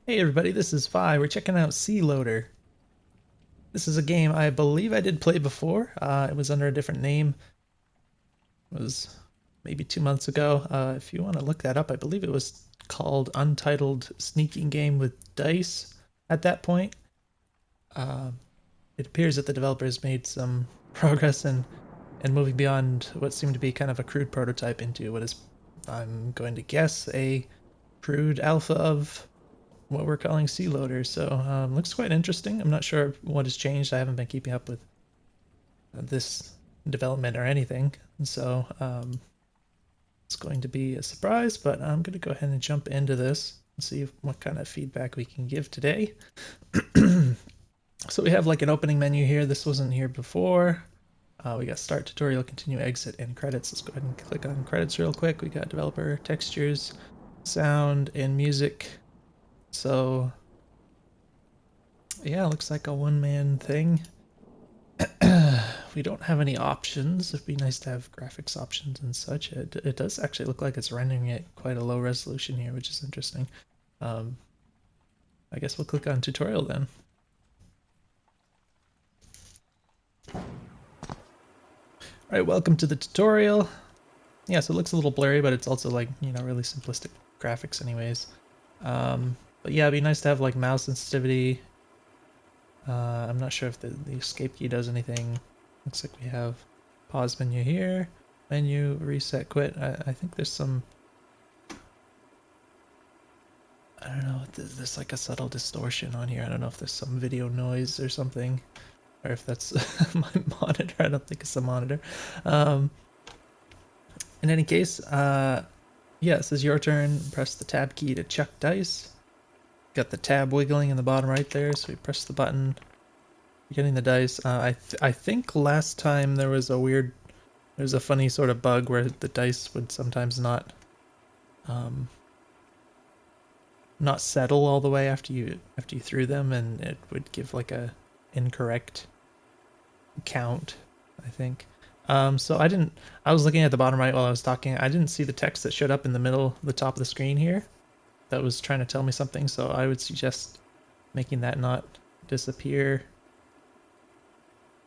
Hey everybody, this is Fi. We're checking out Sealoader. This is a game I believe I did play before. It was under a different name. It was maybe 2 months ago. If you want to look that up, I believe it was called Untitled Sneaking Game with Dice at that point. Uh, it appears that the developers made some progress in moving beyond what seemed to be kind of a crude prototype into what is, I'm going to guess, a crude alpha of what we're calling Sealoader. So looks quite interesting. I'm not sure what has changed. I haven't been keeping up with this development or anything. So it's going to be a surprise, but I'm going to go ahead and jump into this and see what kind of feedback we can give today. So we have like an opening menu here. This wasn't here before. We got start tutorial, continue, exit, and credits. Let's go ahead and click on credits real quick. We got developer, textures, sound, and music. So yeah, looks like a one-man thing. We don't have any options. It'd be nice to have graphics options and such. It does actually look like it's rendering at quite a low resolution here, which is interesting. I guess we'll click on tutorial then. Alright, welcome to the tutorial. Yeah, so it looks a little blurry, but it's also like, really simplistic graphics anyways. But yeah, it'd be nice to have like mouse sensitivity. I'm not sure if the escape key does anything. Looks like we have pause menu here, menu, reset, quit. I think there's some, I don't know, there's like a subtle distortion on here. I don't know if there's some video noise or something, or if that's my monitor. I don't think it's the monitor. In any case, yeah, it says your turn. Press the tab key to chuck dice. Got the tab wiggling in the bottom right there, so we press the button. Getting the dice. I think last time there was a funny sort of bug where the dice would sometimes not settle all the way after you threw them, and it would give like a incorrect count, I think. So I was looking at the bottom right while I was talking. I didn't see the text that showed up in the middle, the top of the screen here, that was trying to tell me something. So I would suggest making that not disappear.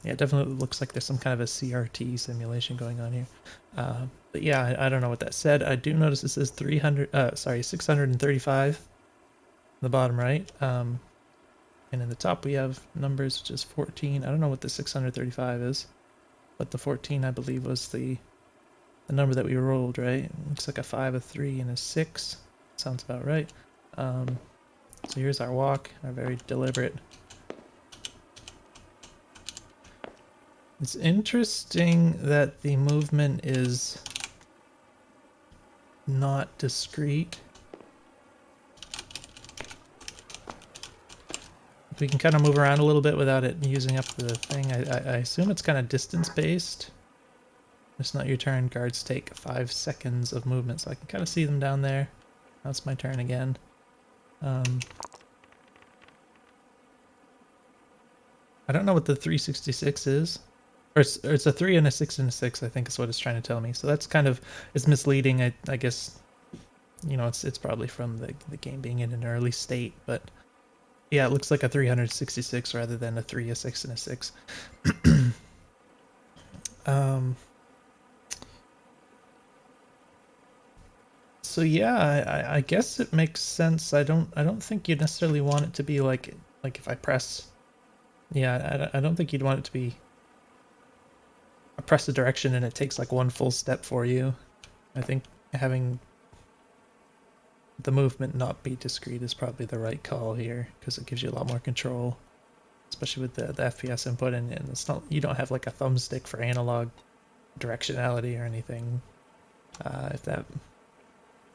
Yeah, it definitely looks like there's some kind of a CRT simulation going on here. But yeah, I don't know what that said. I do notice it says 635 in the bottom right. And in the top we have numbers, which is 14. I don't know what the 635 is, but the 14 I believe was the number that we rolled, right? It looks like a 5, a 3, and a 6. Sounds about right. So here's our walk, our very deliberate. It's interesting that the movement is not discrete. We can kind of move around a little bit without it using up the thing. I assume it's kind of distance based. It's not your turn. Guards take 5 seconds of movement, so I can kind of see them down there. Now it's my turn again. I don't know what the 366 is. Or it's a 3 and a 6 and a 6, I think is what it's trying to tell me. So that's kind of, it's misleading. I guess, it's probably from the game being in an early state, but yeah, it looks like a 366 rather than a 3, a 6, and a 6. So yeah, I guess it makes sense. I don't think you necessarily want it to be like if I press, yeah, I don't think you'd want it to be press a direction and it takes like one full step for you. I think having the movement not be discrete is probably the right call here, because it gives you a lot more control, especially with the FPS input, and it's not, you don't have like a thumbstick for analog directionality or anything, if that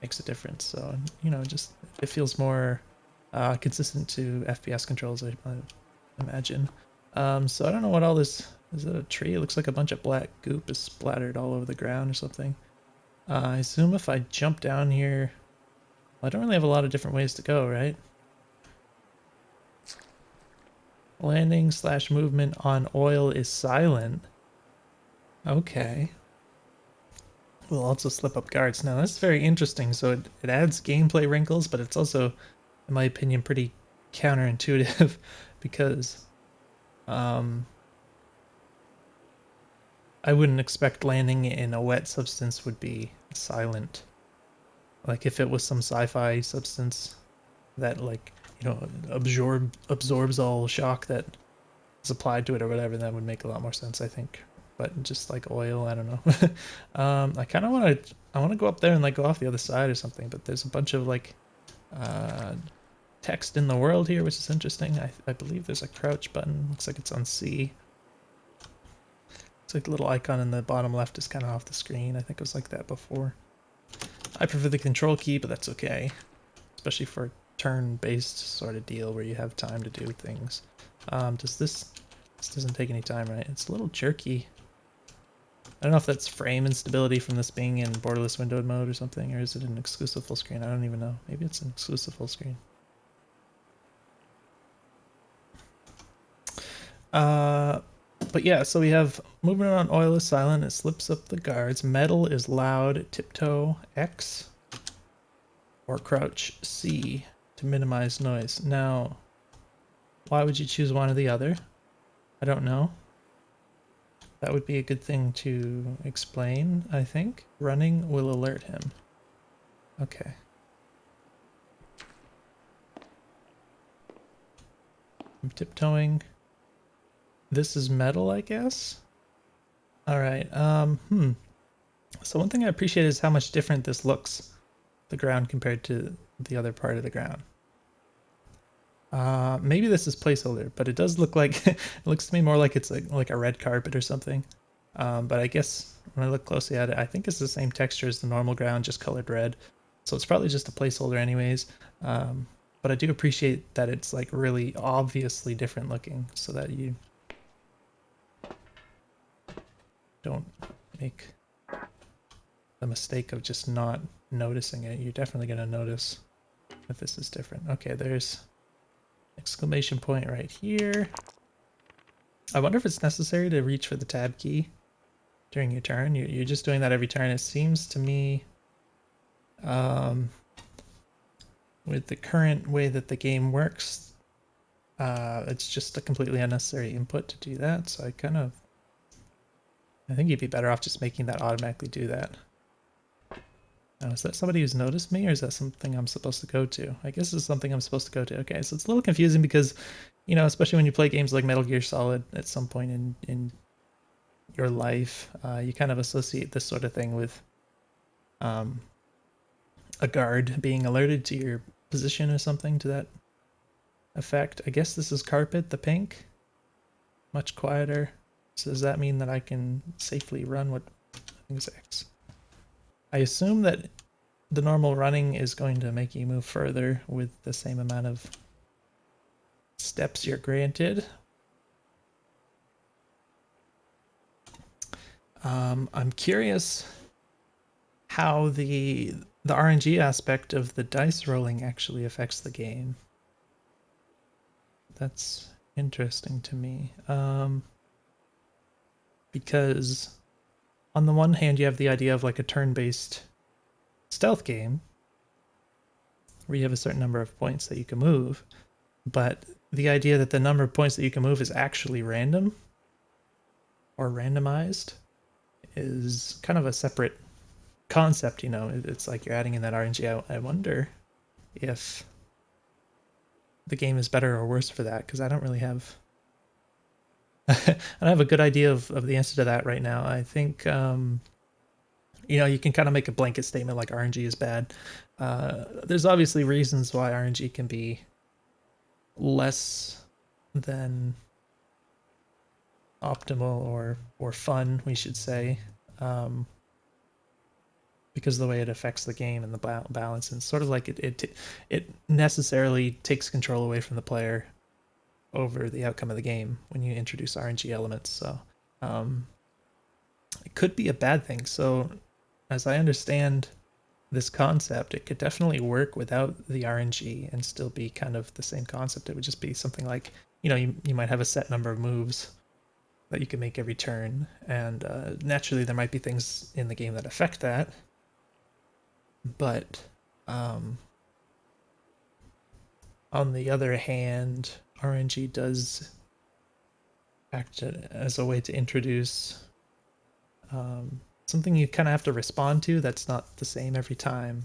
makes a difference. So just it feels more consistent to FPS controls, I imagine. So I don't know what all this is. It a tree? It looks like a bunch of black goop is splattered all over the ground or something. I assume if I jump down here, well, I don't really have a lot of different ways to go, right? Landing / movement on oil is silent. Okay. We'll also slip up guards. Now that's very interesting. So it adds gameplay wrinkles, but it's also in my opinion, pretty counterintuitive because I wouldn't expect landing in a wet substance would be silent. Like if it was some sci-fi substance that like, absorbs all shock that is applied to it or whatever, that would make a lot more sense, I think. But just like oil, I don't know. I kind of want to go up there and like go off the other side or something, but there's a bunch of like uh, text in the world here, which is interesting. I believe there's a crouch button. Looks like it's on C. It's like the little icon in the bottom left is kind of off the screen. I think it was like that before. I prefer the control key, but that's okay. Especially for a turn-based sort of deal where you have time to do things. This doesn't take any time, right? It's a little jerky. I don't know if that's frame instability from this being in borderless windowed mode or something, or is it an exclusive full screen? I don't even know. Maybe it's an exclusive full screen. But yeah, so we have movement on oil is silent, it slips up the guards. Metal is loud, tiptoe X, or crouch C to minimize noise. Now, why would you choose one or the other? I don't know. That would be a good thing to explain, I think. Running will alert him. Okay. I'm tiptoeing. This is metal, I guess? Alright, So one thing I appreciate is how much different this looks, the ground compared to the other part of the ground. Maybe this is placeholder, but it does look like it looks to me more like it's like a red carpet or something. But I guess when I look closely at it, I think it's the same texture as the normal ground, just colored red. So it's probably just a placeholder anyways. But I do appreciate that it's like really obviously different looking so that you don't make the mistake of just not noticing it. You're definitely going to notice that this is different. Okay, there's exclamation point right here. I wonder if it's necessary to reach for the tab key during your turn. You're just doing that every turn. It seems to me, with the current way that the game works, it's just a completely unnecessary input to do that. So I think you'd be better off just making that automatically do that. Now, is that somebody who's noticed me, or is that something I'm supposed to go to? I guess it's something I'm supposed to go to. Okay, so it's a little confusing because, especially when you play games like Metal Gear Solid at some point in your life, you kind of associate this sort of thing with a guard being alerted to your position or something to that effect. I guess this is carpet, the pink. Much quieter. So does that mean that I can safely run what I think is X? I assume that the normal running is going to make you move further with the same amount of steps you're granted. I'm curious how the RNG aspect of the dice rolling actually affects the game. That's interesting to me. Because on the one hand, you have the idea of like a turn-based stealth game where you have a certain number of points that you can move, but the idea that the number of points that you can move is actually random or randomized is kind of a separate concept. It's like you're adding in that RNG. I wonder if the game is better or worse for that, because I don't really have I don't have a good idea of the answer to that right now. I think you can kind of make a blanket statement like RNG is bad. There's obviously reasons why RNG can be less than optimal or fun, we should say, because of the way it affects the game and the balance, and sort of like it necessarily takes control away from the player over the outcome of the game when you introduce RNG elements. So it could be a bad thing. So as I understand this concept, it could definitely work without the RNG and still be kind of the same concept. It would just be something like, you might have a set number of moves that you can make every turn, and naturally there might be things in the game that affect that, but On the other hand, RNG does act as a way to introduce something you kind of have to respond to that's not the same every time.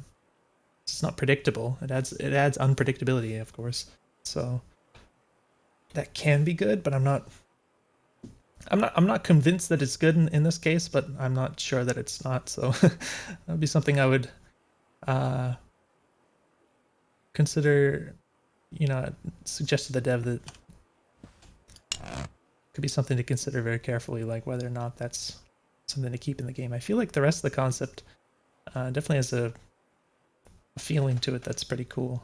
It's not predictable. It adds unpredictability, of course. So that can be good, but I'm not convinced that it's good in this case, but I'm not sure that it's not. So that would be something I would uh, consider. Suggest to the dev that could be something to consider very carefully, like whether or not that's something to keep in the game. I feel like the rest of the concept definitely has a feeling to it that's pretty cool.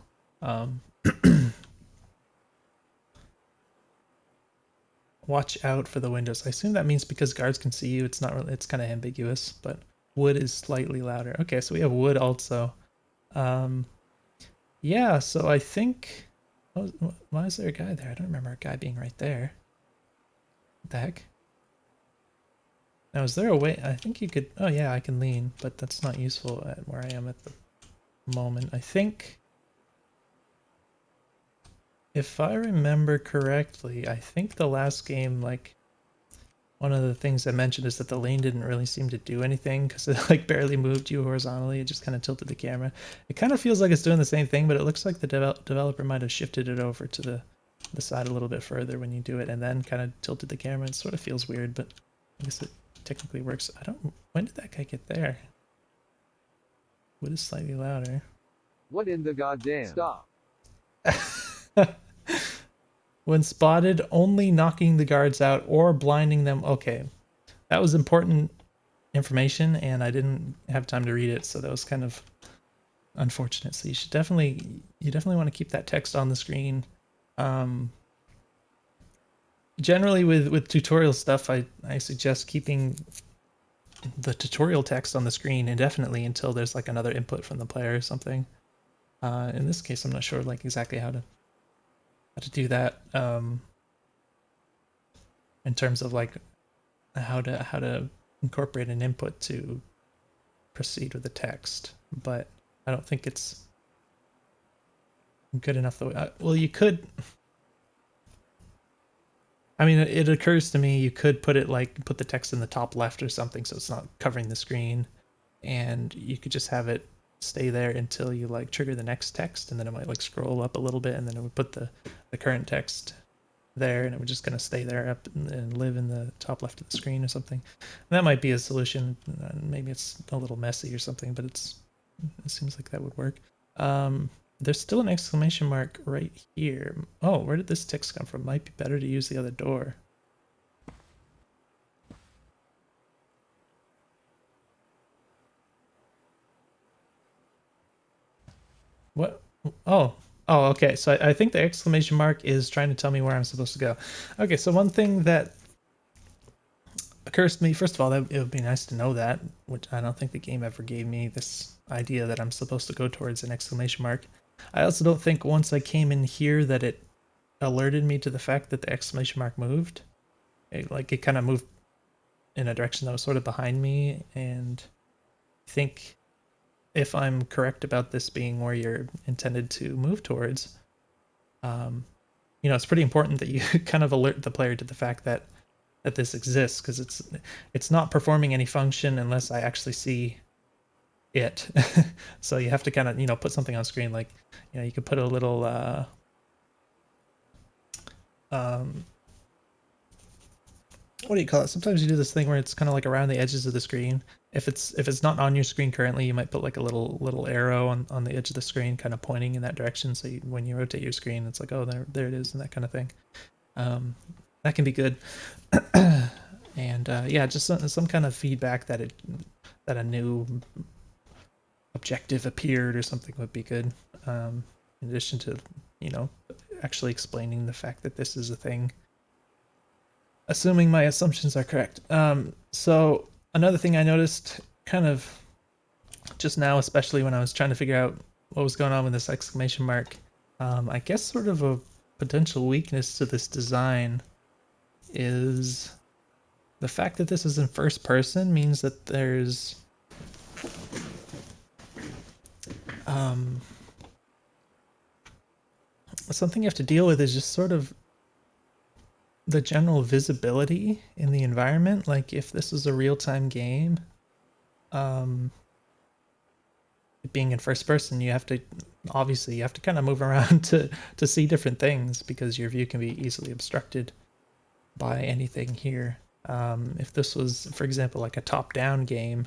Watch out for the windows. I assume that means because guards can see you. It's not really. It's kind of ambiguous, but wood is slightly louder. Okay, so we have wood also. Yeah. So I think. Oh, why is there a guy there? I don't remember a guy being right there. What the heck? Now, is there a way? I think you could. Oh yeah, I can lean, but that's not useful at where I am at the moment. I think. If I remember correctly, I think the last game, like, one of the things I mentioned is that the lane didn't really seem to do anything because it like barely moved you horizontally. It just kind of tilted the camera. It kind of feels like it's doing the same thing, but it looks like the developer might have shifted it over to the side a little bit further when you do it and then kind of tilted the camera. It sort of feels weird, but I guess it technically works. When did that guy get there? Wood is slightly louder. What in the goddamn? Stop. When spotted, only knocking the guards out or blinding them. Okay, that was important information, and I didn't have time to read it, so that was kind of unfortunate. So you definitely want to keep that text on the screen. Generally, with tutorial stuff, I suggest keeping the tutorial text on the screen indefinitely until there's like another input from the player or something. In this case, I'm not sure like exactly how to do that. In terms of like how to incorporate an input to proceed with the text, but I don't think it's good enough the way. Well, you could. I mean, it occurs to me you could put the text in the top left or something, so it's not covering the screen, and you could just have it stay there until you like trigger the next text, and then it might like scroll up a little bit, and then it would put the current text there, and it would just kind of stay there up and live in the top left of the screen or something. And that might be a solution. Maybe it's a little messy or something, but it seems like that would work. There's still an exclamation mark right here. Oh, where did this text come from? Might be better to use the other door. What? Oh, okay. So I think the exclamation mark is trying to tell me where I'm supposed to go. Okay, so one thing that occurs to me, first of all, that it would be nice to know that, which I don't think the game ever gave me this idea that I'm supposed to go towards an exclamation mark. I also don't think once I came in here that it alerted me to the fact that the exclamation mark moved. It kind of moved in a direction that was sort of behind me, and I think if I'm correct about this being where you're intended to move towards, it's pretty important that you kind of alert the player to the fact that this exists, because it's not performing any function unless I actually see it. So you have to kind of put something on screen, like you could put a little what do you call it? Sometimes you do this thing where it's kind of like around the edges of the screen. If it's not on your screen currently, you might put like a little arrow on the edge of the screen, kind of pointing in that direction. So when you rotate your screen, it's like, oh, there it is, and that kind of thing. That can be good. And yeah, just some kind of feedback that a new objective appeared or something would be good. In addition to actually explaining the fact that this is a thing. Assuming my assumptions are correct. So another thing I noticed kind of just now, especially when I was trying to figure out what was going on with this exclamation mark, I guess sort of a potential weakness to this design is the fact that this is in first person means that there's something you have to deal with is just sort of the general visibility in the environment. Like if this is a real-time game, um, being in first person, you have to obviously you have to kind of move around to see different things because your view can be easily obstructed by anything here. If this was, for example, like a top-down game,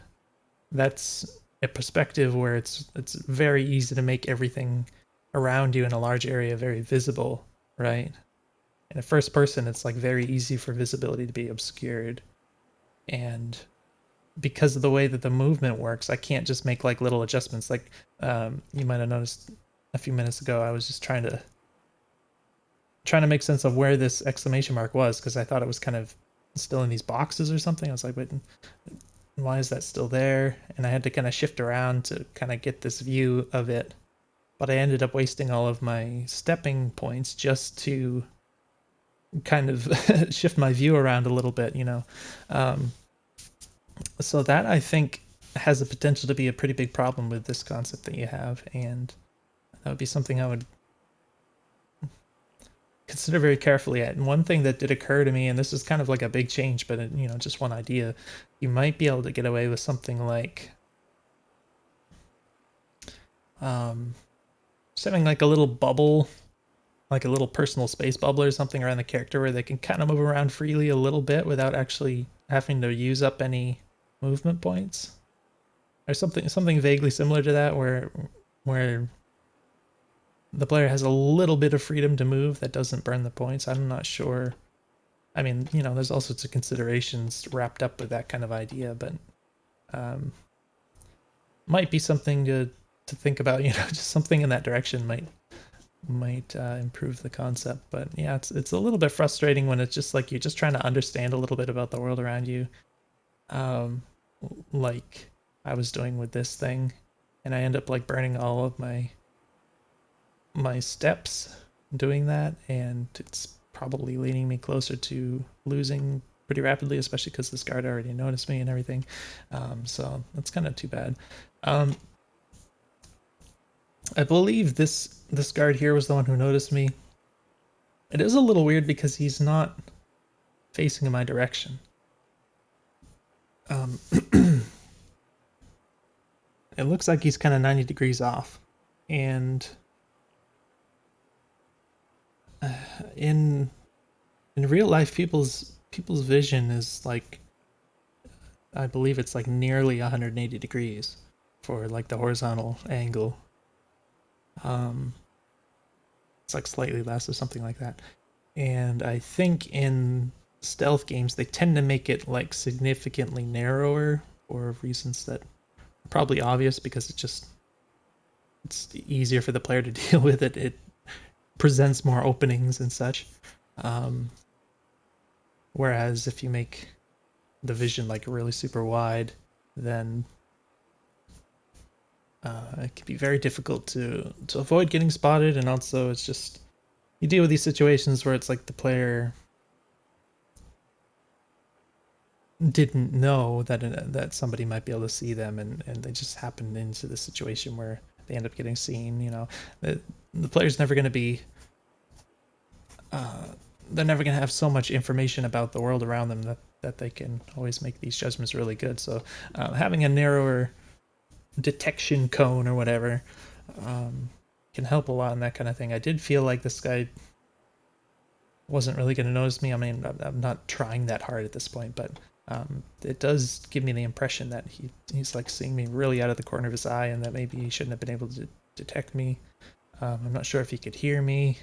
that's a perspective where it's very easy to make everything around you in a large area very visible, right? In a first person, it's like very easy for visibility to be obscured. And because of the way that the movement works, I can't just make like little adjustments. Like you might have noticed a few minutes ago, I was just trying to make sense of where this exclamation mark was because I thought it was kind of still in these boxes or something. I was like, wait, why is that still there? And I had to kind of shift around to kind of get this view of it. But I ended up wasting all of my stepping points just to kind of shift my view around a little bit, you know. Um, so that I think has the potential to be a pretty big problem with this concept that you have, and that would be something I would consider very carefully at. And one thing that did occur to me, and this is kind of like a big change, but you know, just one idea, you might be able to get away with something like something like a little bubble, like a little personal space bubble or something around the character where they can kind of move around freely a little bit without actually having to use up any movement points. Or something vaguely similar to that where the player has a little bit of freedom to move that doesn't burn the points. I'm not sure. I mean, you know, there's all sorts of considerations wrapped up with that kind of idea, but um, might be something to think about. You know, just something in that direction might improve the concept. But yeah, it's a little bit frustrating when it's just like you're just trying to understand a little bit about the world around you, um, like I was doing with this thing, and I end up like burning all of my steps doing that, and it's probably leading me closer to losing pretty rapidly, especially because this guard already noticed me and everything. So that's kind of too bad. Um, I believe this guard here was the one who noticed me. It is a little weird because he's not facing in my direction. Um, it looks like he's kind of 90 degrees off, and in real life, people's vision is like, I believe it's like nearly 180 degrees for like the horizontal angle. Um, it's like slightly less or something like that. And I think in stealth games they tend to make it like significantly narrower for reasons that are probably obvious because it's easier for the player to deal with it. It presents more openings and such. Um, whereas if you make the vision like really super wide, then it can be very difficult to avoid getting spotted, and also it's just you deal with these situations where it's like the player didn't know that somebody might be able to see them, and they just happened into the situation where they end up getting seen. You know, the player's never going to be they're never going to have so much information about the world around them that they can always make these judgments really good. So having a narrower detection cone or whatever can help a lot in that kind of thing. I did feel like this guy wasn't really going to notice me. I mean, I'm not trying that hard at this point, but it does give me the impression that he's like seeing me really out of the corner of his eye, and that maybe he shouldn't have been able to detect me. I'm not sure if he could hear me.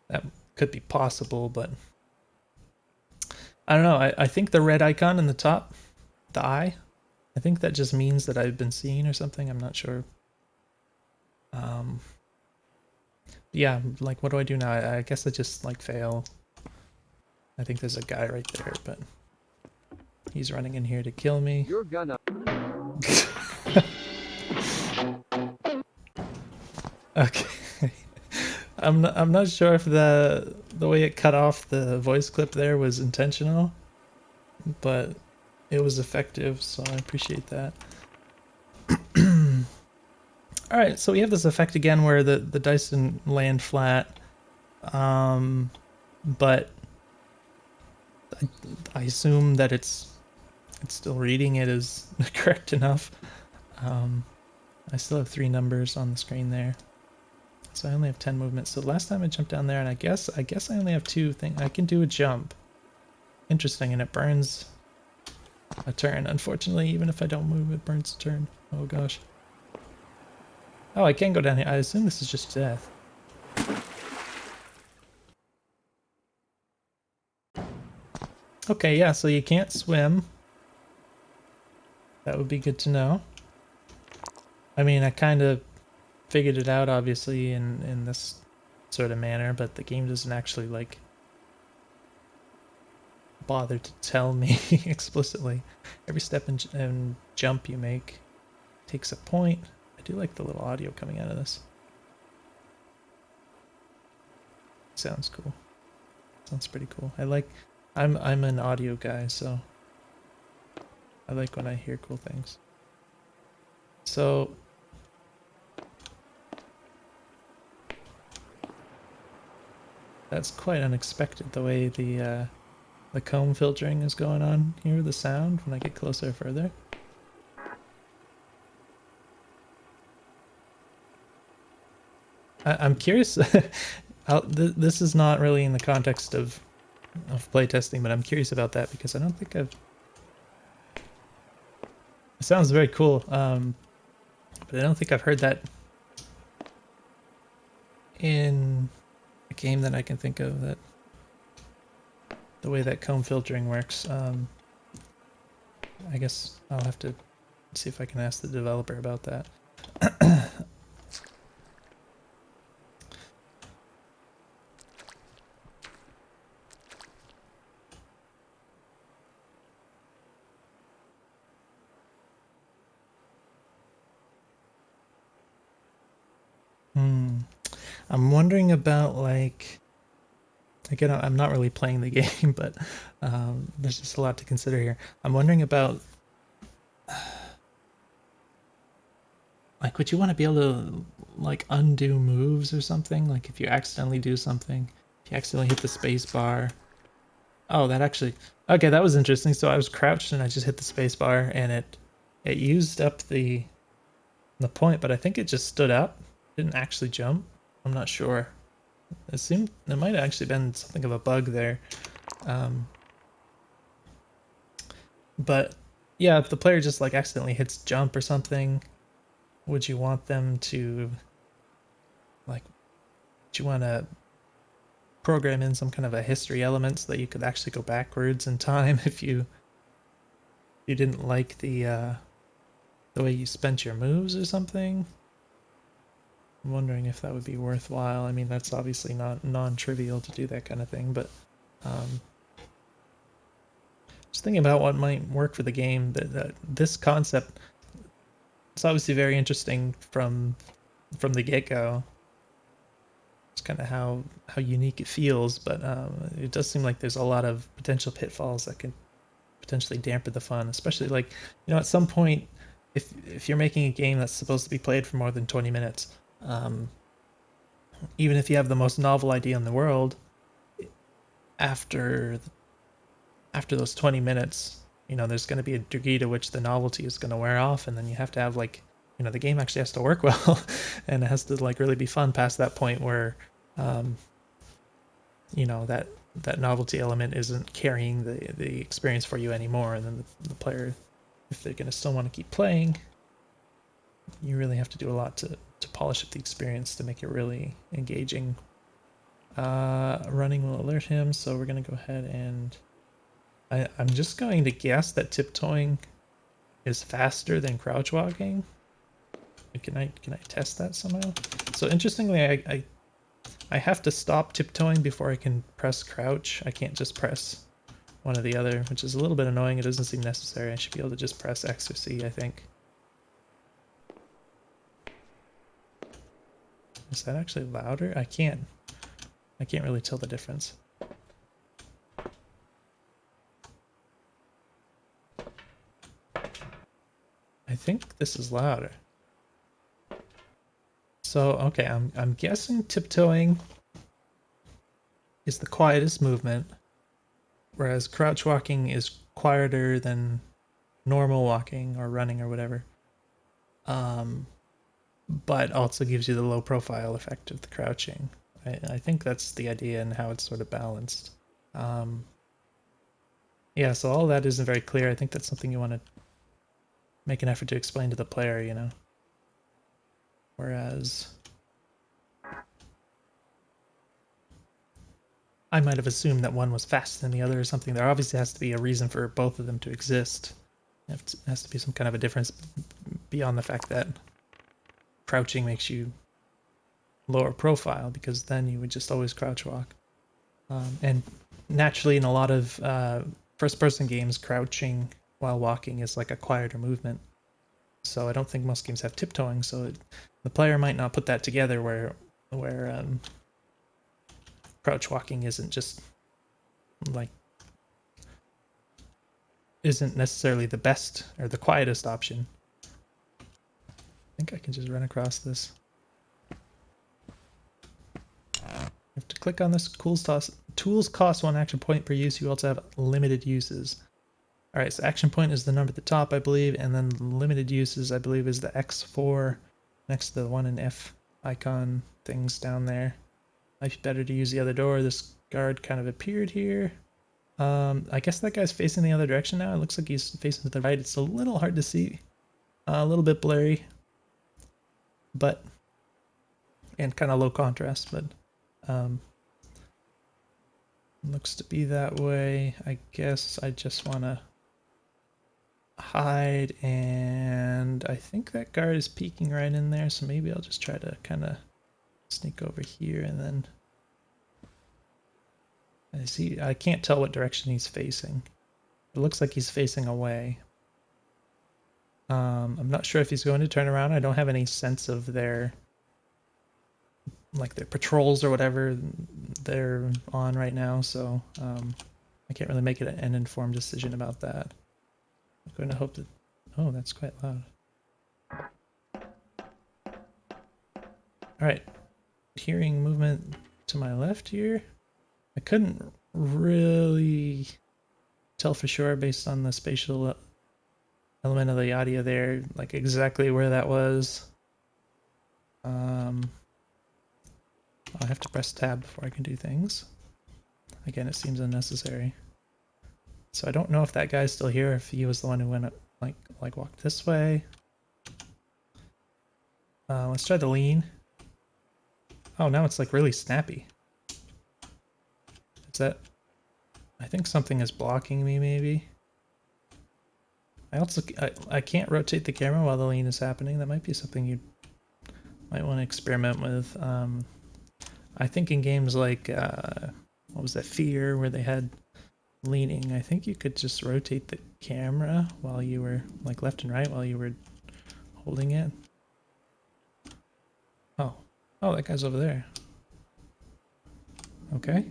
That could be possible, but I don't know. I think the red icon in the top, the eye, I think that just means that I've been seen or something. I'm not sure. Yeah, like what do I do now? I guess I just like fail. I think there's a guy right there, but he's running in here to kill me. You're gonna. Okay. I'm not sure if the way it cut off the voice clip there was intentional, but it was effective, so I appreciate that. All right, so we have this effect again where the dice land flat, But I assume that it's still reading it is correct enough. I still have 3 numbers on the screen there. So I only have 10 movements. So last time I jumped down there, and I guess I only have 2 things. I can do a jump. Interesting, and it burns a turn. Unfortunately, even if I don't move, it burns a turn. Oh gosh. Oh, I can go down here. I assume this is just death. Okay, yeah, so you can't swim. That would be good to know. I mean, I kind of figured it out, obviously, in this sort of manner, but the game doesn't actually, like, bother to tell me explicitly. Every step and jump you make takes a point. I do like the little audio coming out of this. Sounds cool. Sounds pretty cool. I'm an audio guy, so I like when I hear cool things. So that's quite unexpected, the way the comb filtering is going on here, the sound when I get closer further. I'm curious. This is not really in the context of playtesting, but I'm curious about that because I don't think I've. It sounds very cool, but I don't think I've heard that in a game that I can think of. That the way that comb filtering works. I guess I'll have to see if I can ask the developer about that. I'm wondering about, like, again, I'm not really playing the game, but there's just a lot to consider here. I'm wondering about, like, would you want to be able to, like, undo moves or something? Like, if you accidentally do something, if you accidentally hit the space bar. Oh, that actually, okay, that was interesting. So I was crouched and I just hit the space bar and it used up the point, but I think it just stood up. Didn't actually jump. I'm not sure. It seemed there might have actually been something of a bug there. Um, but yeah, if the player just, like, accidentally hits jump or something, would you want them to, like, do you want to program in some kind of a history element so that you could actually go backwards in time if you didn't like the way you spent your moves or something? I'm wondering if that would be worthwhile. I mean, that's obviously not non-trivial to do that kind of thing, but um, just thinking about what might work for the game. That this concept is obviously very interesting from the get-go. It's kind of how unique it feels, but it does seem like there's a lot of potential pitfalls that can potentially dampen the fun, especially, like, at some point, if you're making a game that's supposed to be played for more than 20 minutes, um, even if you have the most novel idea in the world, after after those 20 minutes, there's going to be a degree to which the novelty is going to wear off, and then you have to have, like, the game actually has to work well, and it has to, like, really be fun past that point where, um, that novelty element isn't carrying the experience for you anymore, and then the player, if they're going to still want to keep playing, you really have to do a lot to polish up the experience to make it really engaging. Running will alert him, so we're going to go ahead and I'm just going to guess that tiptoeing is faster than crouch walking. Can I test that somehow? So interestingly, I have to stop tiptoeing before I can press crouch. I can't just press one or the other, which is a little bit annoying. It doesn't seem necessary. I should be able to just press X or C, I think. Is that actually louder? I can't really tell the difference. I think this is louder. So, okay, I'm guessing tiptoeing is the quietest movement, whereas crouch walking is quieter than normal walking or running or whatever. But also gives you the low profile effect of the crouching. I think that's the idea and how it's sort of balanced. Um, yeah, so all that isn't very clear. I think that's something you want to make an effort to explain to the player, you know. Whereas I might have assumed that one was faster than the other or something. There obviously has to be a reason for both of them to exist. It has to be some kind of a difference beyond the fact that crouching makes you lower profile, because then you would just always crouch walk. And naturally, in a lot of first-person games, crouching while walking is like a quieter movement. So I don't think most games have tiptoeing. So the player might not put that together, where crouch walking isn't just like isn't necessarily the best or the quietest option. I think I can just run across this. You have to click on this. Tools cost 1 action point per use. You also have limited uses. All right, so action point is the number at the top, I believe, and then limited uses, I believe, is the X4 next to the 1 and F icon things down there. Might be better to use the other door. This guard kind of appeared here. I guess that guy's facing the other direction now. It looks like he's facing to the right. It's a little hard to see, a little bit blurry, but and kind of low contrast, but looks to be that way. I guess I just want to hide, and I think that guard is peeking right in there, so maybe I'll just try to kind of sneak over here, and then I can't tell what direction he's facing. It looks like he's facing away. I'm not sure if he's going to turn around. I don't have any sense of their patrols or whatever they're on right now, so I can't really make an informed decision about that. I'm going to hope that... Oh, that's quite loud. Alright. Hearing movement to my left here. I couldn't really tell for sure based on the spatial element of the audio there, like exactly where that was. I'll have to press tab before I can do things. Again, it seems unnecessary. So I don't know if that guy's still here, if he was the one who went up, like walked this way. Let's try the lean. Oh, now it's like really snappy. Is that... I think something is blocking me, maybe. I can't rotate the camera while the lean is happening. That might be something you might want to experiment with. I think in games like what was that, Fear, where they had leaning, I think you could just rotate the camera while you were like left and right while you were holding it. Oh, that guy's over there. Okay.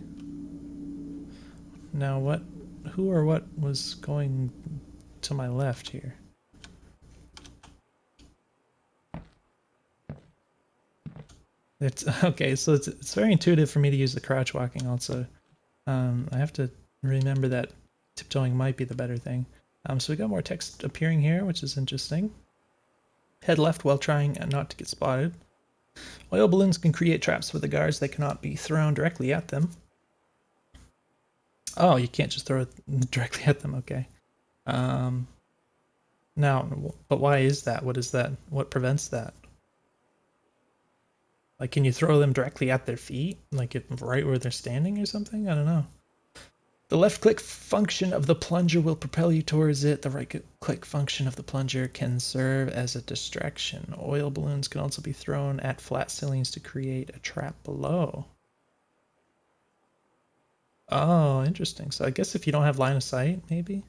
Now who or what was going to my left here? It's okay, so it's very intuitive for me to use the crouch walking also. I have to remember that tiptoeing might be the better thing. So we got more text appearing here, which is interesting. Head left while trying not to get spotted. Oil balloons can create traps for the guards. They cannot be thrown directly at them. Oh, you can't just throw it directly at them, okay. Now, but why is that? What is that? What prevents that? Like, can you throw them directly at their feet? Like, right where they're standing or something? I don't know. The left click function of the plunger will propel you towards it. The right click function of the plunger can serve as a distraction. Oil balloons can also be thrown at flat ceilings to create a trap below. Oh, interesting. So I guess if you don't have line of sight, maybe?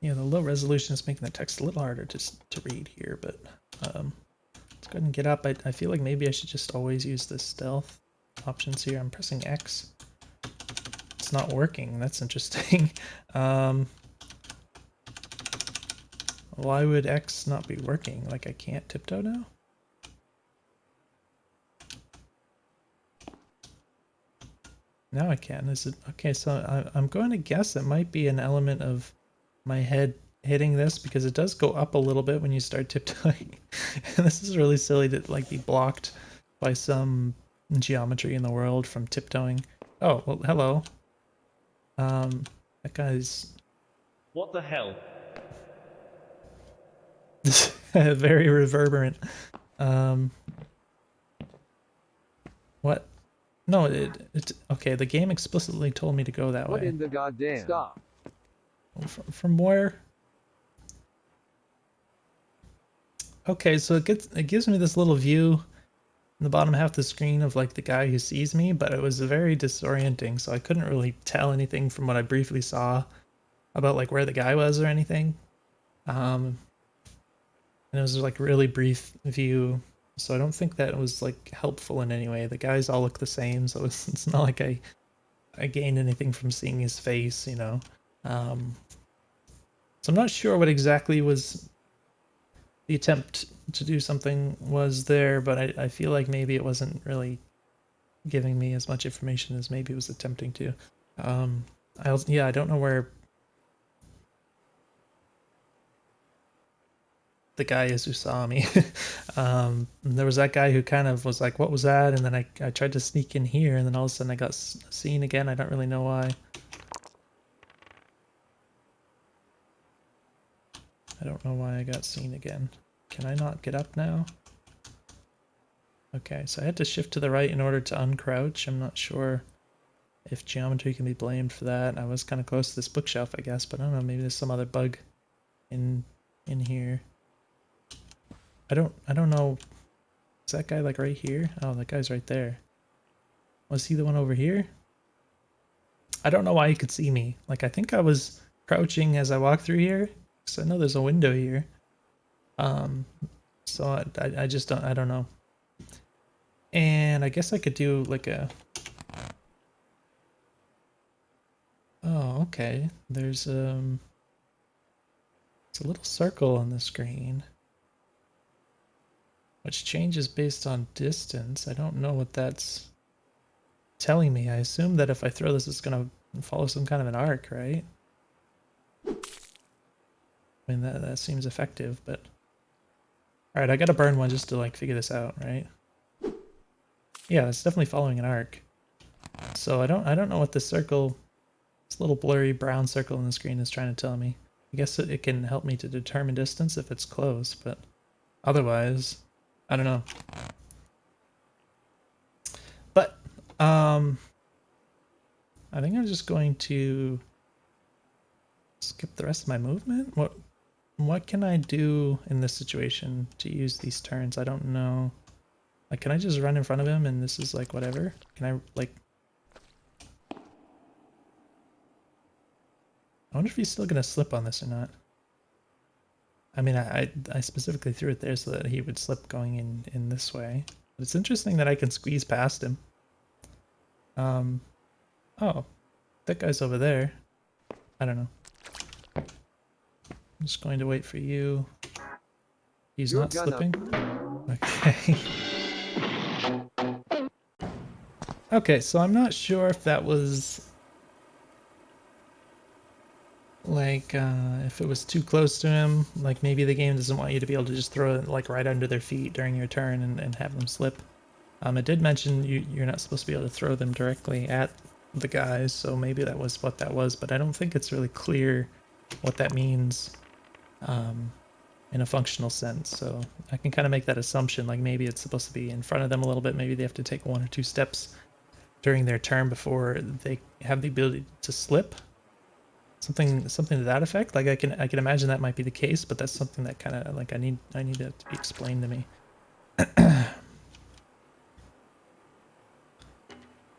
Yeah, the low resolution is making the text a little harder to read here, but let's go ahead and get up. I feel like maybe I should just always use the stealth options here. I'm pressing X. It's not working. That's interesting. Why would X not be working? Like, I can't tiptoe now? Now I can. Is it okay? So I'm going to guess it might be an element of my head hitting this because it does go up a little bit when you start tiptoeing. And this is really silly to like be blocked by some geometry in the world from tiptoeing. Oh, well, hello. That guy's What the hell? very reverberant. What? No, it okay. The game explicitly told me to go that What way. in the goddamn? Stop. From where? Okay, so it gives me this little view in the bottom half of the screen of like the guy who sees me, but it was very disorienting, so I couldn't really tell anything from what I briefly saw about like where the guy was or anything. And it was like really brief view, so I don't think that was like helpful in any way. The guys all look the same, so it's not like I gained anything from seeing his face, you know. Um, so I'm not sure what exactly was the attempt to do something was there, but I feel like maybe it wasn't really giving me as much information as maybe it was attempting to. Yeah, I don't know where the guy is who saw me. There was that guy who kind of was like, "What was that?" And then I tried to sneak in here, and then all of a sudden I got seen again. I don't really know why. I don't know why I got seen again. Can I not get up now? Okay, so I had to shift to the right in order to uncrouch. I'm not sure if geometry can be blamed for that. I was kind of close to this bookshelf, I guess, but I don't know. Maybe there's some other bug in here. I don't know. Is that guy like right here? Oh, that guy's right there. Was he the one over here? I don't know why he could see me. Like I think I was crouching as I walked through here, because I know there's a window here. Um, so I just don't I don't know. And I guess I could do like a. Oh, okay. It's a little circle on the screen, which changes based on distance. I don't know what that's telling me. I assume that if I throw this, it's gonna follow some kind of an arc, right? I mean that seems effective, but all right, I gotta burn one just to like figure this out, right? Yeah, it's definitely following an arc. So I don't know what this circle, this little blurry brown circle on the screen is trying to tell me. I guess it can help me to determine distance if it's close, but otherwise, I don't know. But I think I'm just going to skip the rest of my movement. What can I do in this situation to use these turns? I don't know. Like, can I just run in front of him and this is like whatever? Can I like? I wonder if he's still gonna slip on this or not. I mean, I specifically threw it there so that he would slip going in this way. But it's interesting that I can squeeze past him. Oh, that guy's over there. I don't know. I'm just going to wait for you. He's You're not gonna. slipping. Okay. Okay, so I'm not sure if that was like if it was too close to him. Like maybe the game doesn't want you to be able to just throw it like right under their feet during your turn and have them slip. It did mention you're not supposed to be able to throw them directly at the guys, so maybe that was what that was, but I don't think it's really clear what that means in a functional sense. So I can kind of make that assumption, like maybe it's supposed to be in front of them a little bit, maybe they have to take one or two steps during their turn before they have the ability to slip. Something to that effect. Like I can imagine that might be the case, but that's something that kind of like I need that to be explained to me.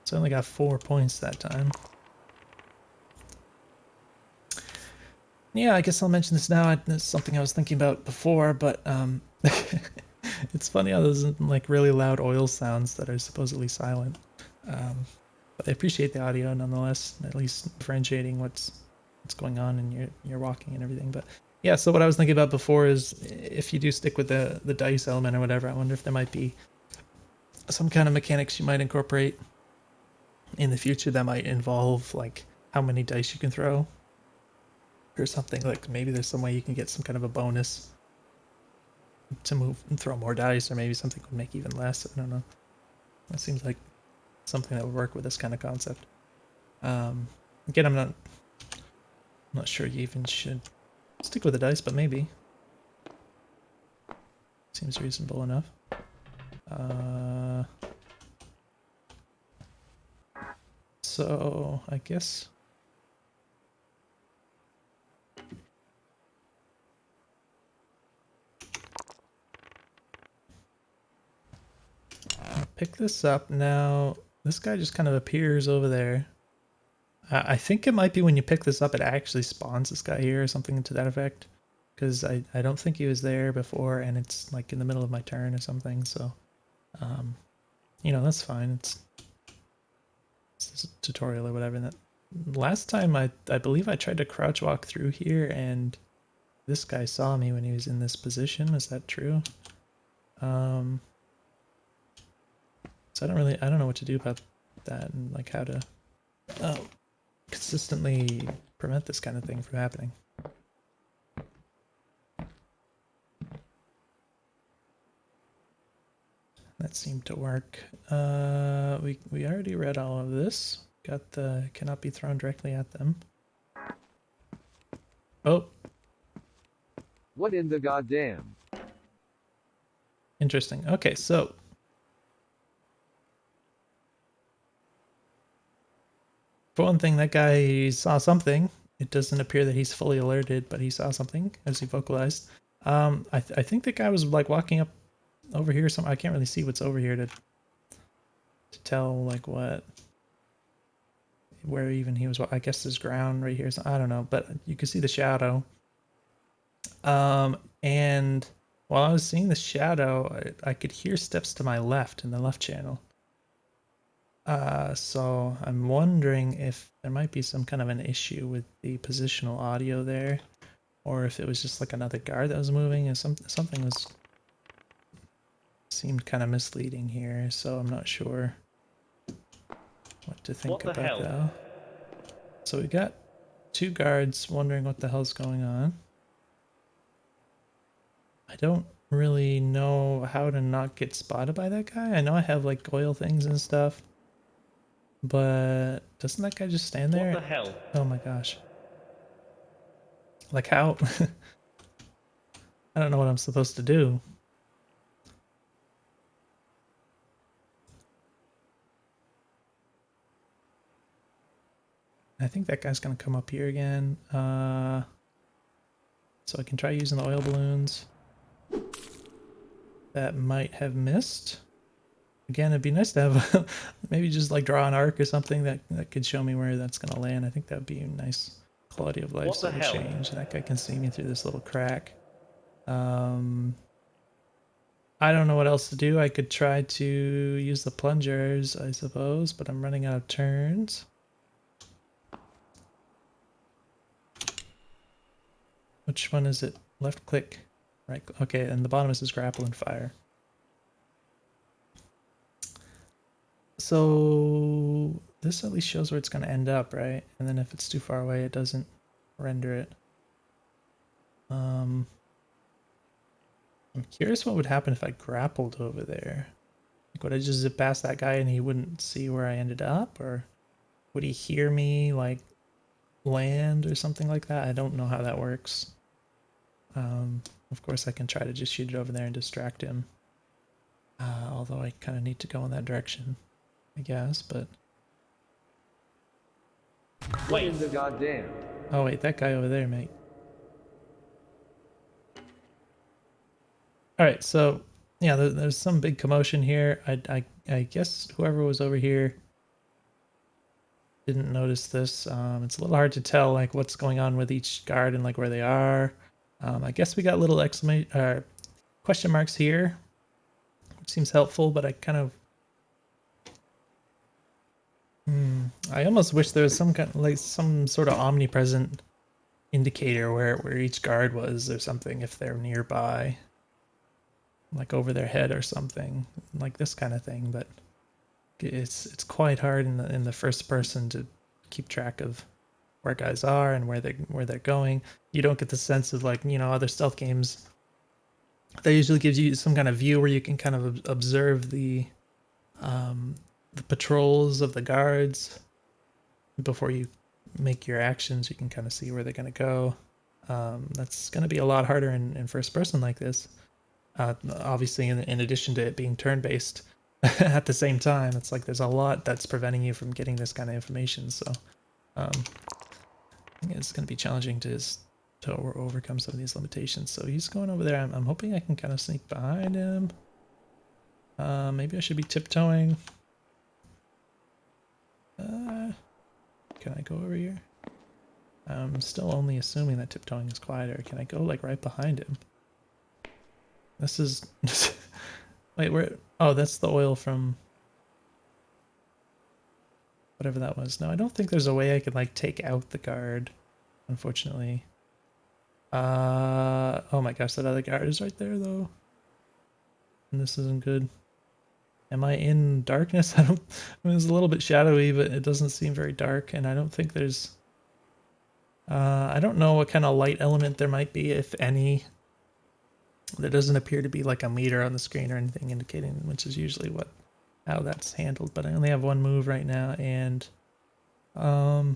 So I only got 4 points that time. Yeah, I guess I'll mention this now. It's something I was thinking about before, but it's funny how there's like really loud oil sounds that are supposedly silent. But I appreciate the audio nonetheless, at least differentiating what's going on in your walking and everything. But yeah, so what I was thinking about before is if you do stick with the dice element or whatever, I wonder if there might be some kind of mechanics you might incorporate in the future that might involve like how many dice you can throw or something. Like maybe there's some way you can get some kind of a bonus to move and throw more dice, or maybe something would make even less. I don't know. That seems like something that would work with this kind of concept. Again, I'm not sure you even should stick with the dice, but maybe seems reasonable enough. So I guess I'll pick this up now. This guy just kind of appears over there. I think it might be when you pick this up, it actually spawns this guy here or something to that effect. Because I don't think he was there before, and it's like in the middle of my turn or something. So, that's fine. It's a tutorial or whatever. And that last time I believe I tried to crouch walk through here, and this guy saw me when he was in this position. Is that true? So I don't know what to do about that and like how to consistently prevent this kind of thing from happening. That seemed to work. We already read all of this. Got the cannot be thrown directly at them. Oh, What in the goddamn? interesting. Okay, so for one thing, that guy saw something. It doesn't appear that he's fully alerted, but he saw something as he vocalized. I think the guy was like walking up over here. I can't really see what's over here to tell like where even he was. I guess there's ground right here. So I don't know, but you can see the shadow. And while I was seeing the shadow, I could hear steps to my left in the left channel. So I'm wondering if there might be some kind of an issue with the positional audio there, or if it was just like another guard that was moving, and something seemed kind of misleading here. So I'm not sure what to think What the about hell? that. So we got two guards wondering what the hell's going on. I don't really know how to not get spotted by that guy. I know I have like oil things and stuff, but doesn't that guy just stand there? What the hell? Oh my gosh. Like how? I don't know what I'm supposed to do. I think that guy's gonna come up here again. So I can try using the oil balloons. That might have missed. Again, it'd be nice to have maybe just like draw an arc or something that could show me where that's gonna land. I think that would be a nice quality of life What the sort of hell? change. That guy can see me through this little crack. I don't know what else to do. I could try to use the plungers, I suppose, but I'm running out of turns. Which one is it? Left click. Right. Okay, and the bottom is this grapple and fire. So this at least shows where it's going to end up, right? And then if it's too far away, it doesn't render it. I'm curious what would happen if I grappled over there. Like, would I just zip past that guy and he wouldn't see where I ended up? Or would he hear me, like, land or something like that? I don't know how that works. Of course, I can try to just shoot it over there and distract him. Although I kind of need to go in that direction, I guess, but... What in the goddamn? Oh wait, that guy over there, mate. Alright, so, yeah, there's some big commotion here. I guess whoever was over here didn't notice this. It's a little hard to tell, like, what's going on with each guard and, like, where they are. I guess we got little question marks here, which seems helpful, but I kind of... I almost wish there was some kind, like, some sort of omnipresent indicator where each guard was or something if they're nearby, like over their head or something, like this kind of thing, but it's quite hard in the first person to keep track of where guys are and where they're going. You don't get the sense of like, you know, other stealth games. That usually gives you some kind of view where you can kind of observe um, the patrols of the guards before you make your actions. You can kind of see where they're going to go. That's going to be a lot harder in first person like this. Obviously, in addition to it being turn based at the same time, it's like there's a lot that's preventing you from getting this kind of information. So um, I think it's going to be challenging to overcome some of these limitations. So he's going over there. I'm hoping I can kind of sneak behind him. Maybe I should be tiptoeing. Can I go over here? I'm still only assuming that tiptoeing is quieter. Can I go like right behind him? This is wait, where? Oh, that's the oil from whatever that was. No, I don't think there's a way I could like take out the guard, unfortunately. Oh my gosh, that other guard is right there though. And this isn't good. Am I in darkness? I don't, I mean, it's a little bit shadowy, but it doesn't seem very dark, and I don't think there's I don't know what kind of light element there might be, if any. There doesn't appear to be like a meter on the screen or anything indicating, which is usually how that's handled. But I only have one move right now, and I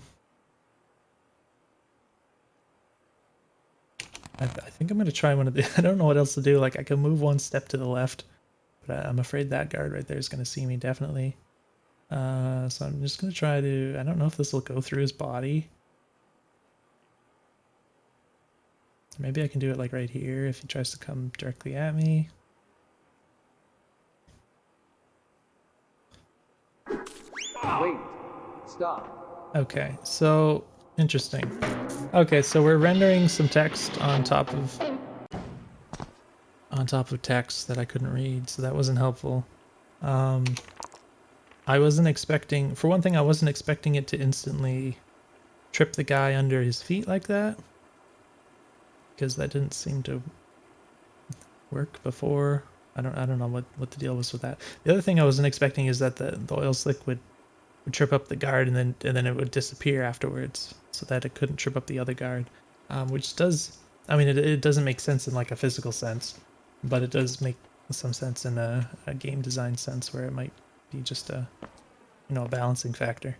think I'm gonna try one of the. I don't know what else to do. Like I can move one step to the left, but I'm afraid that guard right there is gonna see me definitely. So I'm just gonna try to. I don't know if this will go through his body. Maybe I can do it like right here if he tries to come directly at me. Wait. Stop. Okay, so interesting. Okay, so we're rendering some text on top of text that I couldn't read, so that wasn't helpful. I wasn't expecting, for one thing, I wasn't expecting it to instantly trip the guy under his feet like that, because that didn't seem to work before. I don't know what the deal was with that. The other thing I wasn't expecting is that the oil slick would trip up the guard and then it would disappear afterwards, so that it couldn't trip up the other guard, which does. I mean, it doesn't make sense in like a physical sense, but it does make some sense in a game design sense where it might be just a a balancing factor.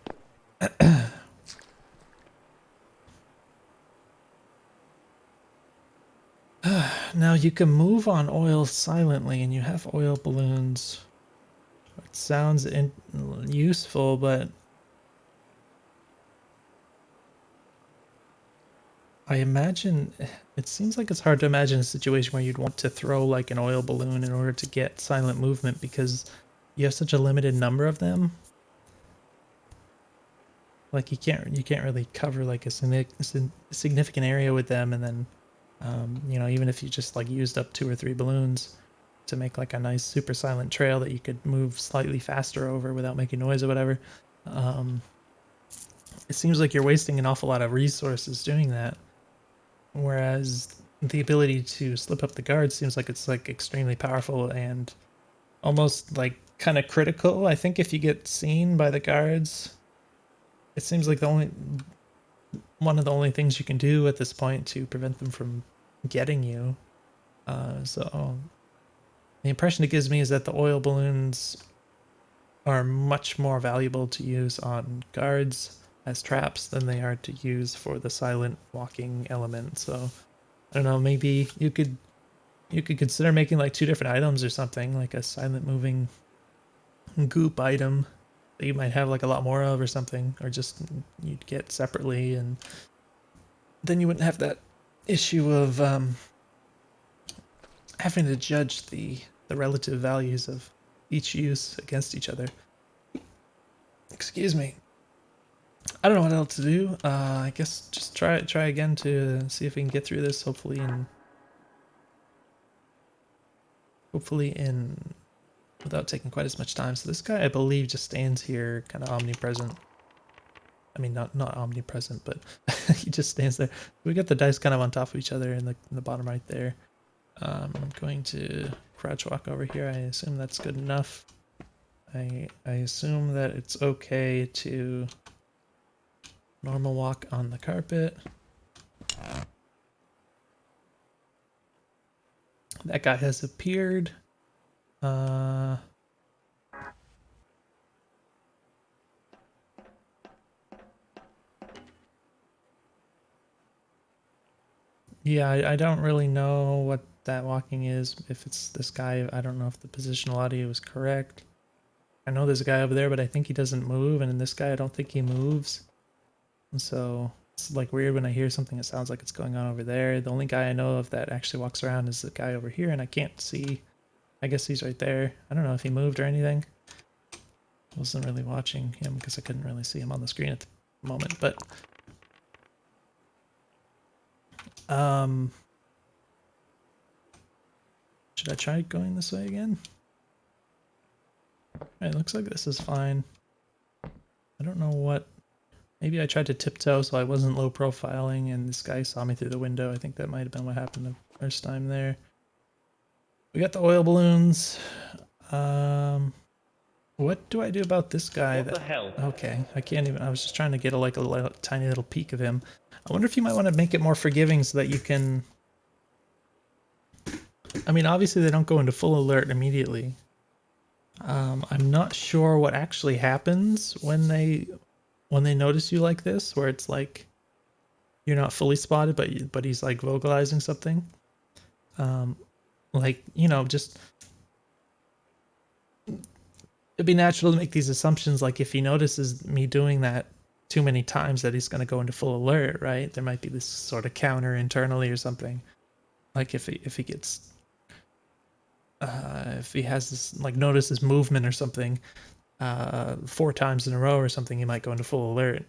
Now you can move on oil silently, and you have oil balloons. It sounds useful, but I imagine it seems like it's hard to imagine a situation where you'd want to throw like an oil balloon in order to get silent movement because you have such a limited number of them. Like you can't really cover like a significant area with them, and then even if you just like used up 2 or 3 balloons to make like a nice super silent trail that you could move slightly faster over without making noise or whatever, it seems like you're wasting an awful lot of resources doing that. Whereas the ability to slip up the guard seems like it's like extremely powerful and almost like kind of critical. I think if you get seen by the guards, it seems like one of the only things you can do at this point to prevent them from getting you. So the impression it gives me is that the oil balloons are much more valuable to use on guards as traps than they are to use for the silent walking element. So I don't know, maybe you could consider making like 2 different items or something, like a silent moving goop item that you might have like a lot more of or something, or just you'd get separately, and then you wouldn't have that issue of having to judge the relative values of each use against each other. Excuse me. I don't know what else to do. I guess just try again to see if we can get through this. Hopefully in without taking quite as much time. So this guy, I believe, just stands here, kind of omnipresent. I mean, not omnipresent, but he just stands there. We got the dice kind of on top of each other in the bottom right there. I'm going to crouch walk over here. I assume that's good enough. I assume that it's okay to normal walk on the carpet. That guy has appeared. Uh, yeah, I don't really know what that walking is. If it's this guy, I don't know if the positional audio is correct. I know there's a guy over there, but I think he doesn't move, and in this guy, I don't think he moves. And so it's like weird when I hear something that sounds like it's going on over there. The only guy I know of that actually walks around is the guy over here, and I can't see. I guess he's right there. I don't know if he moved or anything. I wasn't really watching him because I couldn't really see him on the screen at the moment, but um, should I try going this way again? It looks like this is fine. I don't know what. Maybe I tried to tiptoe so I wasn't low profiling and this guy saw me through the window. I think that might have been what happened the first time there. We got the oil balloons. What do I do about this guy? What the hell? Okay, I can't even. I was just trying to get a tiny little peek of him. I wonder if you might want to make it more forgiving so that you can. I mean, obviously they don't go into full alert immediately. I'm not sure what actually happens when they notice you like this, where it's like you're not fully spotted, but he's like vocalizing something. Like, you know, just it'd be natural to make these assumptions. Like if he notices me doing that too many times, that he's going to go into full alert, right? There might be this sort of counter internally or something. Like if he gets if he has this like notices movement or something 4 times in a row or something, he might go into full alert.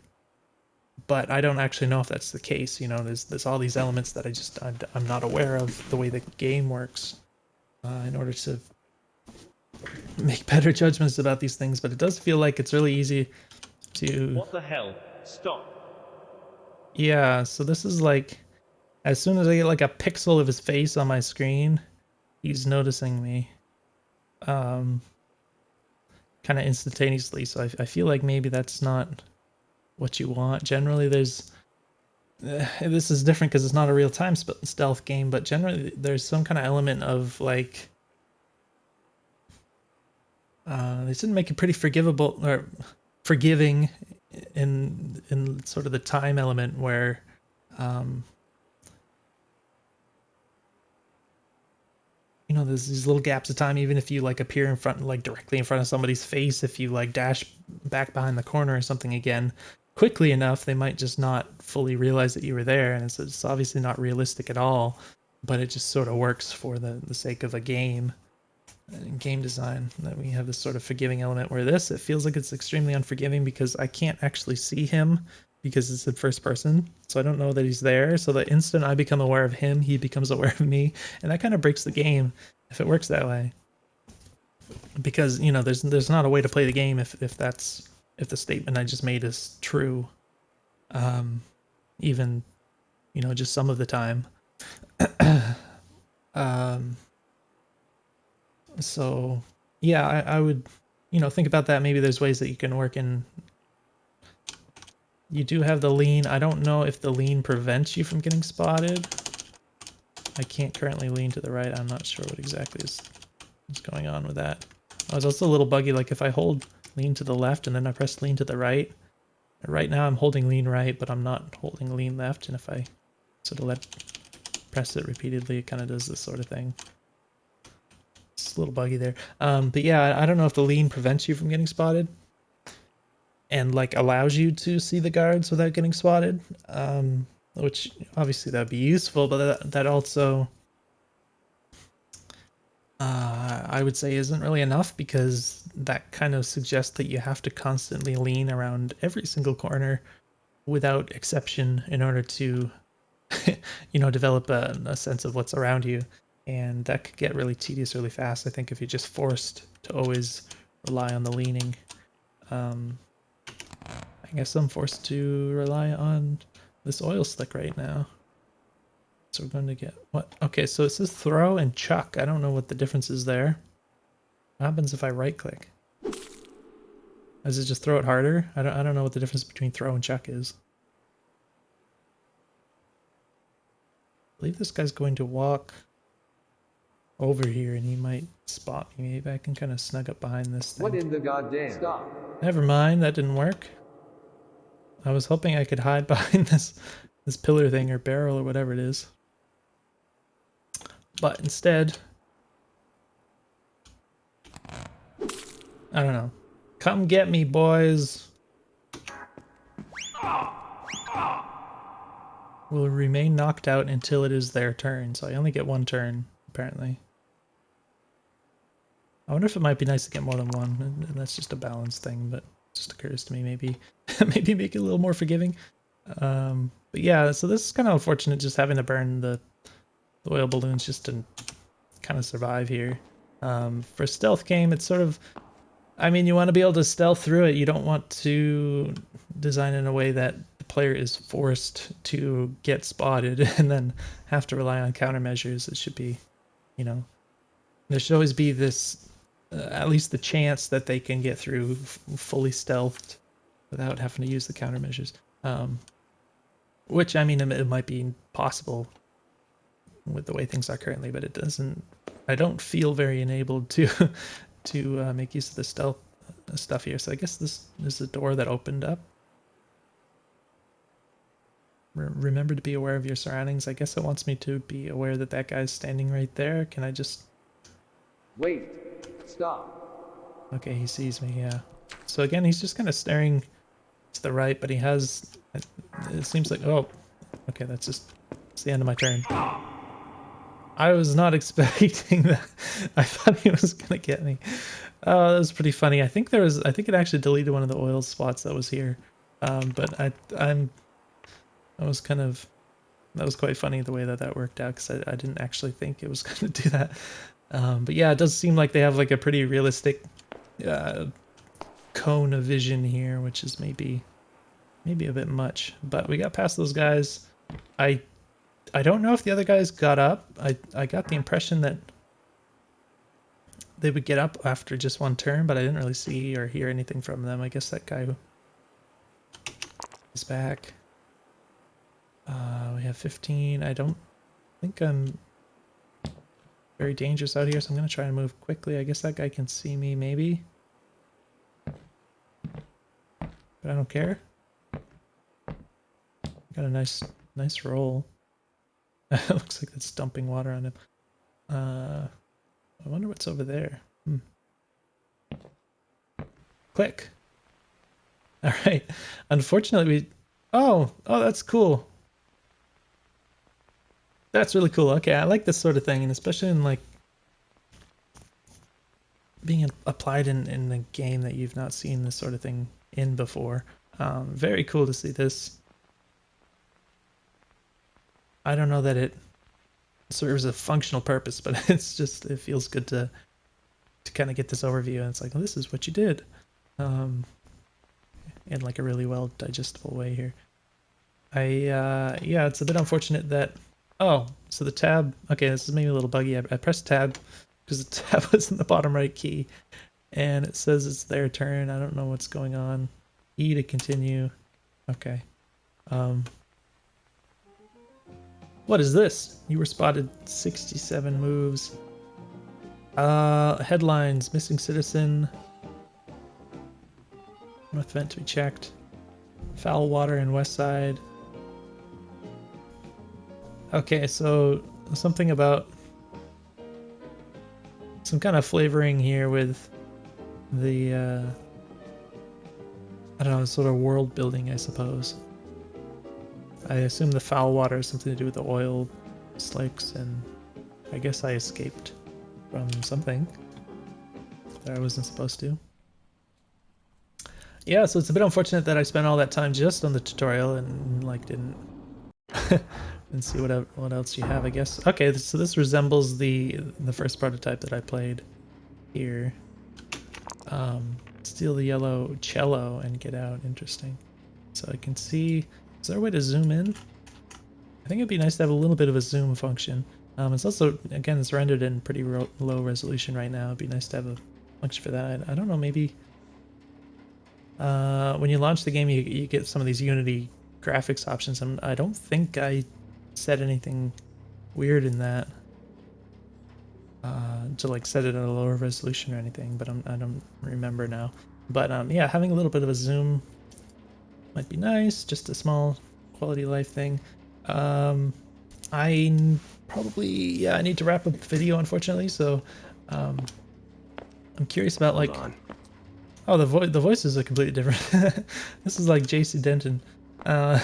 But I don't actually know if that's the case. You know, there's all these elements that I'm not aware of the way the game works in order to make better judgments about these things. But it does feel like it's really easy to. What the hell? Stop. Yeah, so this is like as soon as I get like a pixel of his face on my screen, he's noticing me. Kind of instantaneously. So I feel like maybe that's not what you want. Generally, there's this is different because it's not a real time stealth game, but generally there's some kind of element of like they didn't make it pretty forgivable or forgiving in sort of the time element where you know there's these little gaps of time. Even if you like appear in front, like directly in front of somebody's face, if you like dash back behind the corner or something again quickly enough, they might just not fully realize that you were there, and it's obviously not realistic at all, but it just sort of works for the sake of a game and game design, that we have this sort of forgiving element. Where this, it feels like it's extremely unforgiving because I can't actually see him because it's in first person, so I don't know that he's there. So the instant I become aware of him, he becomes aware of me, and that kind of breaks the game if it works that way. Because you know, there's not a way to play the game if the statement I just made is true, even you know just some of the time. So yeah, I would you know think about that. Maybe there's ways that you can work in. You do have the lean. I don't know if the lean prevents you from getting spotted. I can't currently lean to the right. I'm not sure what exactly is going on with that. I was also a little buggy. Like if I hold lean to the left and then I press lean to the right. Right now I'm holding lean right, but I'm not holding lean left. And if I sort of press it repeatedly, it kind of does this sort of thing. It's a little buggy there. But yeah, I don't know if the lean prevents you from getting spotted and like allows you to see the guards without getting spotted. Which obviously that'd be useful, but that also I would say isn't really enough, because that kind of suggests that you have to constantly lean around every single corner without exception in order to you know develop a sense of what's around you, and that could get really tedious really fast, I think, if you're just forced to always rely on the leaning. I guess I'm forced to rely on this oil slick right now. So we're going to get what? Okay, so it says throw and chuck. I don't know what the difference is there. What happens if I right click? Does it just throw it harder? I don't know what the difference between throw and chuck is. I believe this guy's going to walk over here and he might spot me. Maybe I can kind of snug up behind this thing. What in the goddamn? Stop. Never mind, that didn't work. I was hoping I could hide behind this pillar thing or barrel or whatever it is. But instead, I don't know. Come get me, boys. Will remain knocked out until it is their turn. So I only get one turn, apparently. I wonder if it might be nice to get more than one, and that's just a balance thing, but it just occurs to me maybe maybe make it a little more forgiving. But yeah, so this is kind of unfortunate just having to burn the oil balloons just to kind of survive here. For a stealth game, it's sort of, I mean, you want to be able to stealth through it. You don't want to design in a way that the player is forced to get spotted and then have to rely on countermeasures. It should be, you know, there should always be this, at least the chance that they can get through fully stealthed without having to use the countermeasures. Which, I mean, it might be possible with the way things are currently, but it doesn't, I don't feel very enabled to to make use of the stealth stuff here. So I guess this is a door that opened up. Remember to be aware of your surroundings. I guess it wants me to be aware that that guy's standing right there. Can I just... Wait. Stop. Okay, he sees me, yeah. So again, he's just kind of staring to the right, but he has... It seems like... Oh, okay, that's the end of my turn. I was not expecting that. I thought he was gonna get me. That was pretty funny. I think it actually deleted one of the oil spots that was here. But that was quite funny the way that worked out, because I didn't actually think it was gonna do that. But yeah, it does seem like they have like a pretty realistic cone of vision here, which is maybe a bit much. But we got past those guys. I don't know if the other guys got up. I got the impression that they would get up after just one turn, but I didn't really see or hear anything from them. I guess that guy is back. We have 15. I don't think I'm very dangerous out here, so I'm going to try and move quickly. I guess that guy can see me, maybe. But I don't care. Got a nice roll. It looks like that's dumping water on him. I wonder what's over there. Click. All right. Unfortunately, we... Oh, that's cool. That's really cool. Okay, I like this sort of thing, and especially in like being applied in a game that you've not seen this sort of thing in before. Very cool to see this. I don't know that it serves a functional purpose, but it feels good to kind of get this overview, and it's like, well, this is what you did, in like a really well digestible way here. Yeah, it's a bit unfortunate that, so the tab, okay, this is maybe a little buggy. I pressed tab because the tab was in the bottom right key, and it says it's their turn. I don't know what's going on. E to continue. Okay. What is this? You were spotted 67 moves. Headlines, missing citizen. North vent to be checked. Foul water in west side. Okay, so something about some kind of flavoring here with the, I don't know, sort of world building, I suppose. I assume the foul water has something to do with the oil slicks, and I guess I escaped from something that I wasn't supposed to. Yeah, so it's a bit unfortunate that I spent all that time just on the tutorial and like didn't see what else you have, I guess. Okay, so this resembles the first prototype that I played here. Steal the yellow cello and get out. Interesting. So I can see. Is there a way to zoom in? I think it'd be nice to have a little bit of a zoom function. It's also, again, it's rendered in pretty low resolution right now. It'd be nice to have a function for that. I don't know, maybe When you launch the game, you get some of these Unity graphics options, and I don't think I said anything weird in that to like set it at a lower resolution or anything, but I don't remember now. But yeah, having a little bit of a zoom might be nice, just a small quality of life thing. I probably, yeah, I need to wrap up the video, unfortunately, so um, I'm curious about Hold like, on. oh, the voices are completely different. This is like JC Denton. Uh,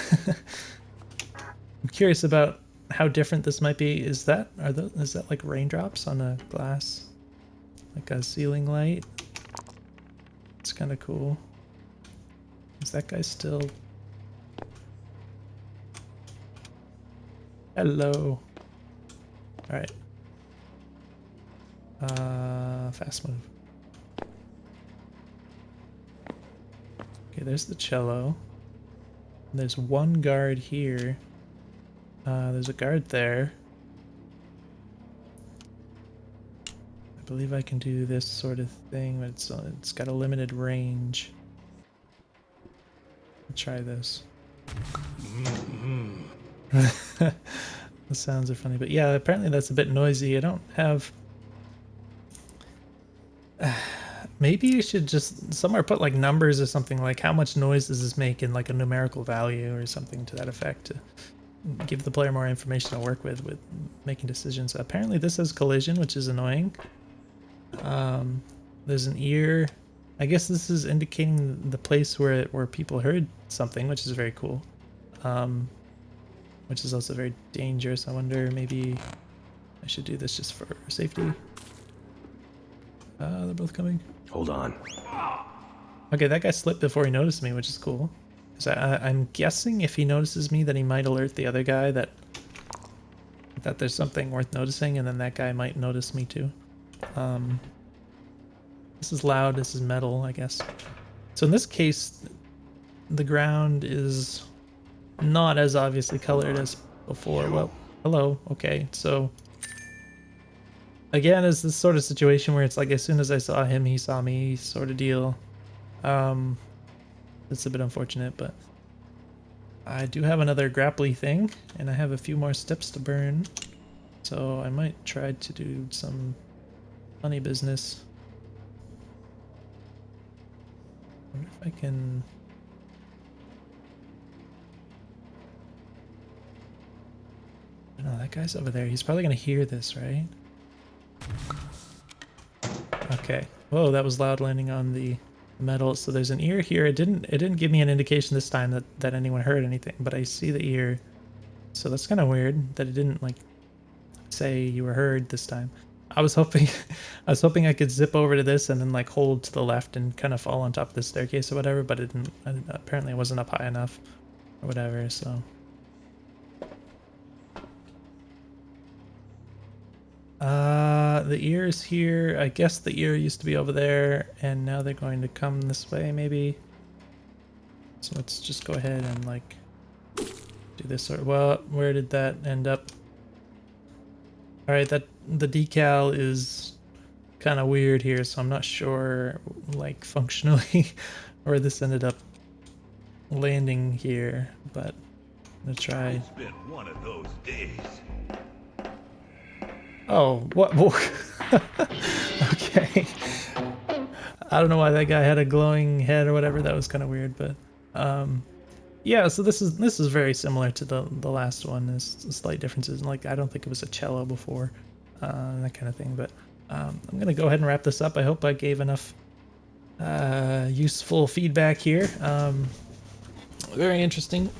I'm curious about how different this might be. Is that is that like raindrops on a glass, like a ceiling light? It's kind of cool. Is that guy still? Hello. All right. Fast move. Okay, there's the cello. There's one guard here. There's a guard there. I believe I can do this sort of thing, but it's got a limited range. I'll try this. The sounds are funny, but yeah, apparently that's a bit noisy. I don't have. Maybe you should just somewhere put like numbers or something, like how much noise does this make in like a numerical value or something to that effect, to give the player more information to work with making decisions. Apparently this has collision, which is annoying. There's an ear. I guess this is indicating the place where people heard something, which is very cool. Which is also very dangerous. I wonder, maybe I should do this just for safety. They're both coming. Hold on. Okay, that guy slipped before he noticed me, which is cool. Because I'm guessing if he notices me, then he might alert the other guy that there's something worth noticing, and then that guy might notice me too. This is loud, this is metal, I guess. So in this case, the ground is not as obviously colored as before. Well, hello, okay, so again, it's this sort of situation where it's like as soon as I saw him, he saw me sort of deal. It's a bit unfortunate, but I do have another grapply thing, and I have a few more steps to burn, so I might try to do some funny business. I wonder if I can... No, that guy's over there. He's probably gonna hear this, right? Okay. Whoa, that was loud landing on the metal. So there's an ear here. It didn't give me an indication this time that anyone heard anything, but I see the ear. So that's kind of weird that it didn't like say you were heard this time. I was hoping I could zip over to this and then like hold to the left and kind of fall on top of the staircase or whatever, but it didn't. Apparently it wasn't up high enough or whatever, so. The ear is here. I guess the ear used to be over there, and now they're going to come this way, maybe. So let's just go ahead and like do this. Or well, where did that end up? All right, the decal is kind of weird here, so I'm not sure, like functionally, where this ended up landing here. But I'm gonna try. It's been one of those days. Oh, what? Okay. I don't know why that guy had a glowing head or whatever. That was kind of weird, but yeah. So this is very similar to the last one. There's slight differences. Like I don't think it was a cello before, that kind of thing. But I'm gonna go ahead and wrap this up. I hope I gave enough useful feedback here. Very interesting,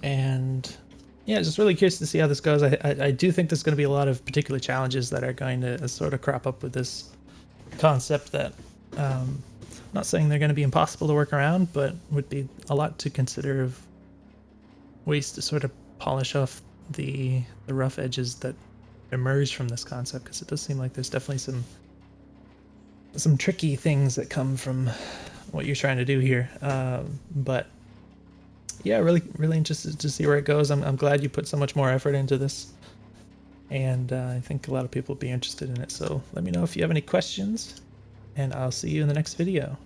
and yeah, just really curious to see how this goes. I do think there's going to be a lot of particular challenges that are going to sort of crop up with this concept that I'm not saying they're going to be impossible to work around, but would be a lot to consider of ways to sort of polish off the rough edges that emerge from this concept, because it does seem like there's definitely some tricky things that come from what you're trying to do here. But yeah, really interested to see where it goes. I'm glad you put so much more effort into this, and I think a lot of people will be interested in it. So let me know if you have any questions, and I'll see you in the next video.